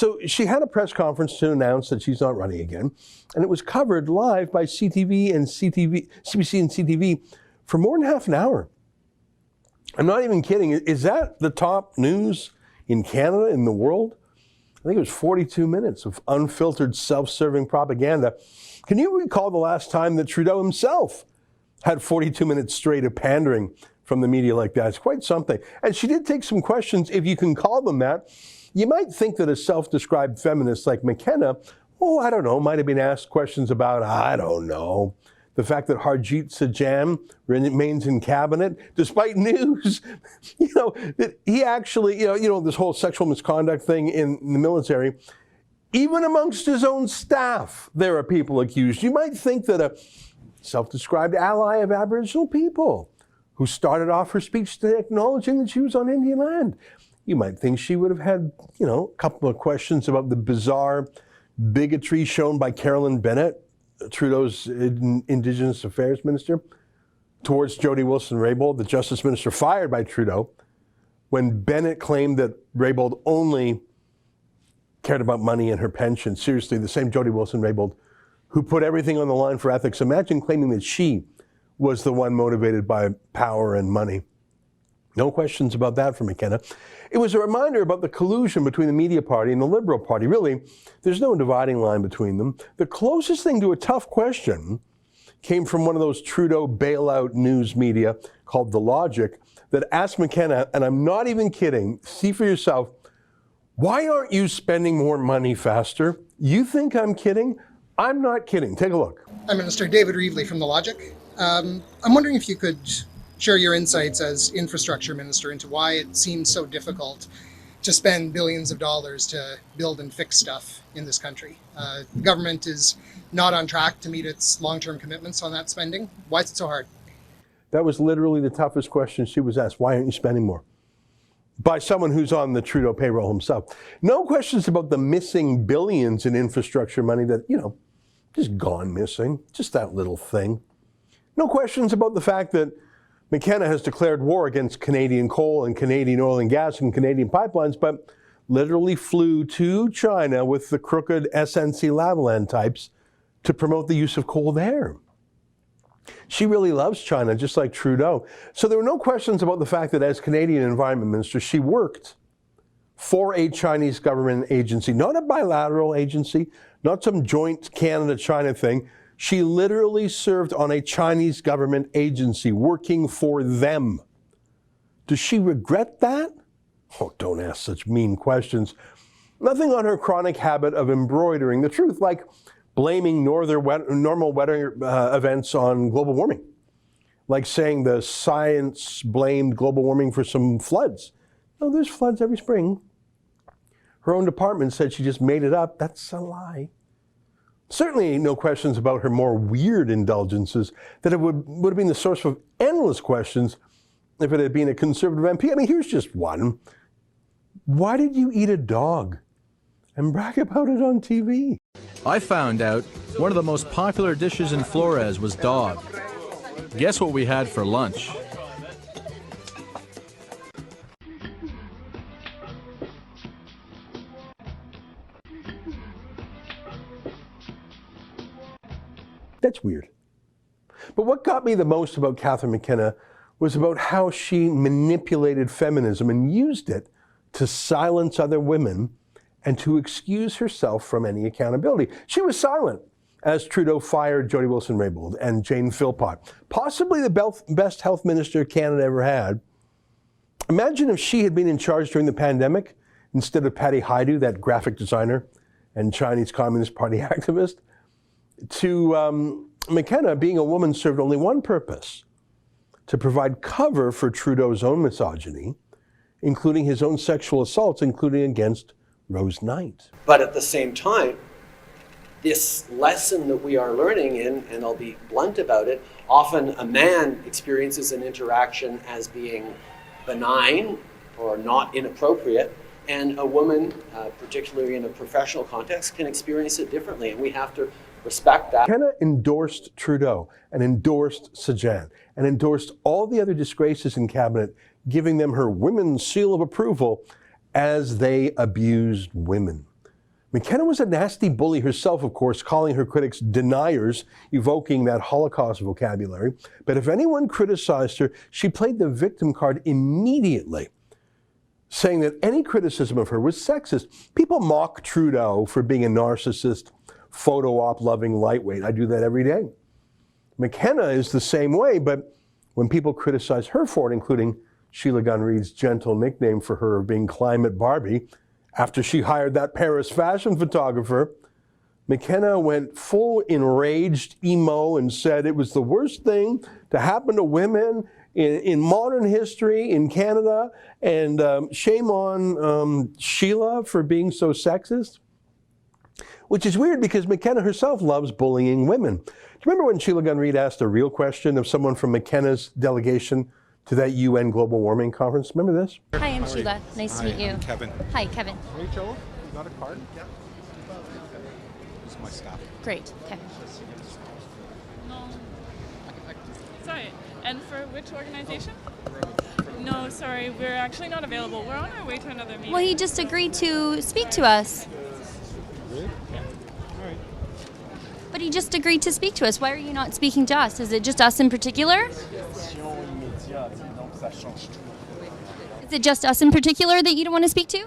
So she had a press conference to announce that she's not running again, and it was covered live by CBC and CTV for more than half an hour. I'm not even kidding. Is that the top news in Canada, in the world? I think it was 42 minutes of unfiltered, self-serving propaganda. Can you recall the last time that Trudeau himself had 42 minutes straight of pandering from the media like that? It's quite something. And she did take some questions, if you can call them that. You might think that a self-described feminist like McKenna, I don't know, might have been asked questions about, I don't know, the fact that Harjit Sajjan remains in cabinet, despite news, that he actually, this whole sexual misconduct thing in the military, even amongst his own staff, there are people accused. You might think that a self-described ally of Aboriginal people who started off her speech acknowledging that she was on Indian land, you might think she would have had, a couple of questions about the bizarre bigotry shown by Carolyn Bennett, Trudeau's Indigenous Affairs Minister, towards Jody Wilson-Raybould, the Justice Minister fired by Trudeau, when Bennett claimed that Raybould only cared about money and her pension. Seriously, the same Jody Wilson-Raybould who put everything on the line for ethics. Imagine claiming that she was the one motivated by power and money. No questions about that from McKenna. It was a reminder about the collusion between the media party and the Liberal Party. Really, there's no dividing line between them. The closest thing to a tough question came from one of those Trudeau bailout news media called The Logic that asked McKenna, and I'm not even kidding, see for yourself, why aren't you spending more money faster? You think I'm kidding? I'm not kidding. Take a look. I'm Minister David Reevely from The Logic. I'm wondering if you could share your insights as infrastructure minister into why it seems so difficult to spend billions of dollars to build and fix stuff in this country. The government is not on track to meet its long-term commitments on that spending. Why is it so hard? That was literally the toughest question she was asked. Why aren't you spending more? By someone who's on the Trudeau payroll himself. No questions about the missing billions in infrastructure money that, just gone missing. Just that little thing. No questions about the fact that McKenna has declared war against Canadian coal and Canadian oil and gas and Canadian pipelines, but literally flew to China with the crooked SNC-Lavalin types to promote the use of coal there. She really loves China, just like Trudeau. So there were no questions about the fact that as Canadian Environment Minister, she worked for a Chinese government agency, not a bilateral agency, not some joint Canada-China thing. She literally served on a Chinese government agency working for them. Does she regret that? Oh, don't ask such mean questions. Nothing on her chronic habit of embroidering the truth, like blaming normal weather events on global warming, like saying the science blamed global warming for some floods. No, there's floods every spring. Her own department said she just made it up. That's a lie. Certainly no questions about her more weird indulgences that it would have been the source of endless questions if it had been a Conservative MP. I mean, here's just one. Why did you eat a dog and brag about it on TV? I found out one of the most popular dishes in Flores was dog. Guess what we had for lunch? That's weird. But what got me the most about Catherine McKenna was about how she manipulated feminism and used it to silence other women and to excuse herself from any accountability. She was silent as Trudeau fired Jody Wilson-Raybould and Jane Philpott, possibly the best health minister Canada ever had. Imagine if she had been in charge during the pandemic instead of Patty Haidu, that graphic designer and Chinese Communist Party activist. To McKenna, being a woman served only one purpose: to provide cover for Trudeau's own misogyny, including his own sexual assaults, including against Rose Knight. But at the same time, this lesson that we are learning and I'll be blunt about it, often a man experiences an interaction as being benign or not inappropriate, and a woman, particularly in a professional context, can experience it differently, and we have to respect that. McKenna endorsed Trudeau and endorsed Sajjan and endorsed all the other disgraces in cabinet, giving them her women's seal of approval as they abused women. McKenna was a nasty bully herself, of course, calling her critics deniers, evoking that Holocaust vocabulary. But if anyone criticized her, she played the victim card immediately, saying that any criticism of her was sexist. People mock Trudeau for being a narcissist, photo op loving lightweight. I do that every day. McKenna is the same way, but when people criticize her for it, including Sheila Gunn Reid's gentle nickname for her of being Climate Barbie, after she hired that Paris fashion photographer, McKenna went full enraged emo and said it was the worst thing to happen to women in modern history in Canada, and shame on Sheila for being so sexist. Which is weird because McKenna herself loves bullying women. Do you remember when Sheila Gunn Reid asked a real question of someone from McKenna's delegation to that UN global warming conference? Remember this? Hi, I'm Sheila. Nice to meet you. I'm Kevin. Hi, Kevin. Rachel, you got a card? Yeah. This is my staff. Great. Okay. No. Sorry. And for which organization? No, sorry. We're actually not available. We're on our way to another meeting. Well, he just agreed to speak to us. Really? Yeah. All right. But he just agreed to speak to us. Why are you not speaking to us? Is it just us in particular? Is it just us in particular that you don't want to speak to?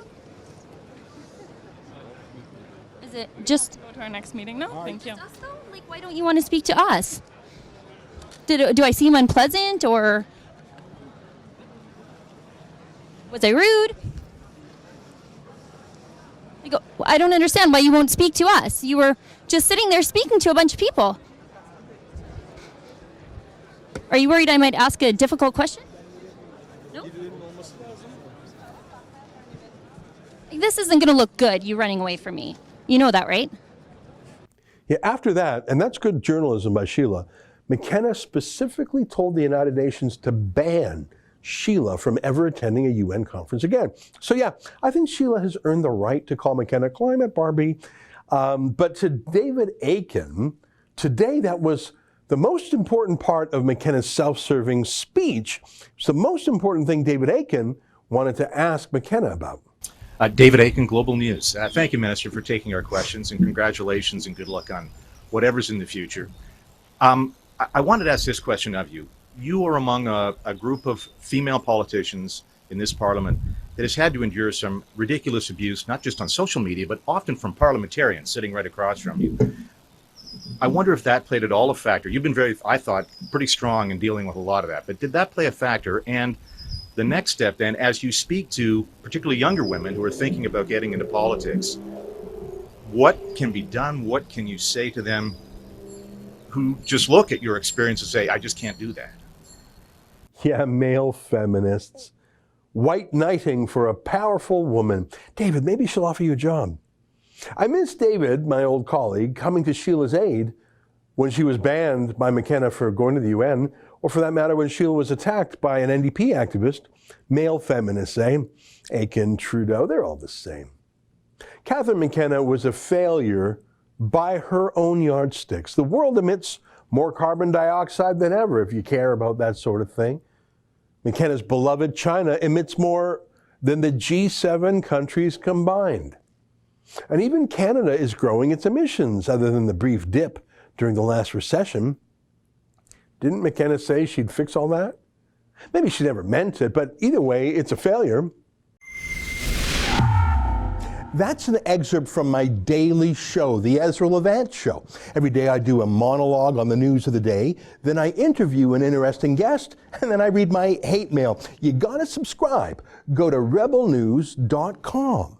Is it just Go to our next meeting now. Thank you. us though? Like, why don't you want to speak to us? Do I seem unpleasant or was I rude? I don't understand why you won't speak to us. You were just sitting there speaking to a bunch of people. Are you worried I might ask a difficult question? No? This isn't going to look good, you running away from me. You know that, right? Yeah, after that, and that's good journalism by Sheila, McKenna specifically told the United Nations to ban Sheila from ever attending a UN conference again. So yeah, I think Sheila has earned the right to call McKenna Climate Barbie. But to David Aiken, today that was the most important part of McKenna's self-serving speech. It's the most important thing David Aiken wanted to ask McKenna about. David Aiken, Global News. Thank you, Minister, for taking our questions, and congratulations and good luck on whatever's in the future. I wanted to ask this question of you. You are among a group of female politicians in this parliament that has had to endure some ridiculous abuse, not just on social media, but often from parliamentarians sitting right across from you. I wonder if that played at all a factor. You've been very, I thought, pretty strong in dealing with a lot of that, but did that play a factor? And the next step then, as you speak to particularly younger women who are thinking about getting into politics, what can be done? What can you say to them who just look at your experience and say, I just can't do that? Yeah, male feminists. White knighting for a powerful woman. David, maybe she'll offer you a job. I miss David, my old colleague, coming to Sheila's aid when she was banned by McKenna for going to the UN, or for that matter, when Sheila was attacked by an NDP activist. Male feminists, eh? Aiken, Trudeau, they're all the same. Catherine McKenna was a failure by her own yardsticks. The world emits more carbon dioxide than ever, if you care about that sort of thing. McKenna's beloved China emits more than the G7 countries combined. And even Canada is growing its emissions, other than the brief dip during the last recession. Didn't McKenna say she'd fix all that? Maybe she never meant it, but either way, it's a failure. That's an excerpt from my daily show, The Ezra Levant Show. Every day I do a monologue on the news of the day, then I interview an interesting guest, and then I read my hate mail. You gotta subscribe. Go to rebelnews.com.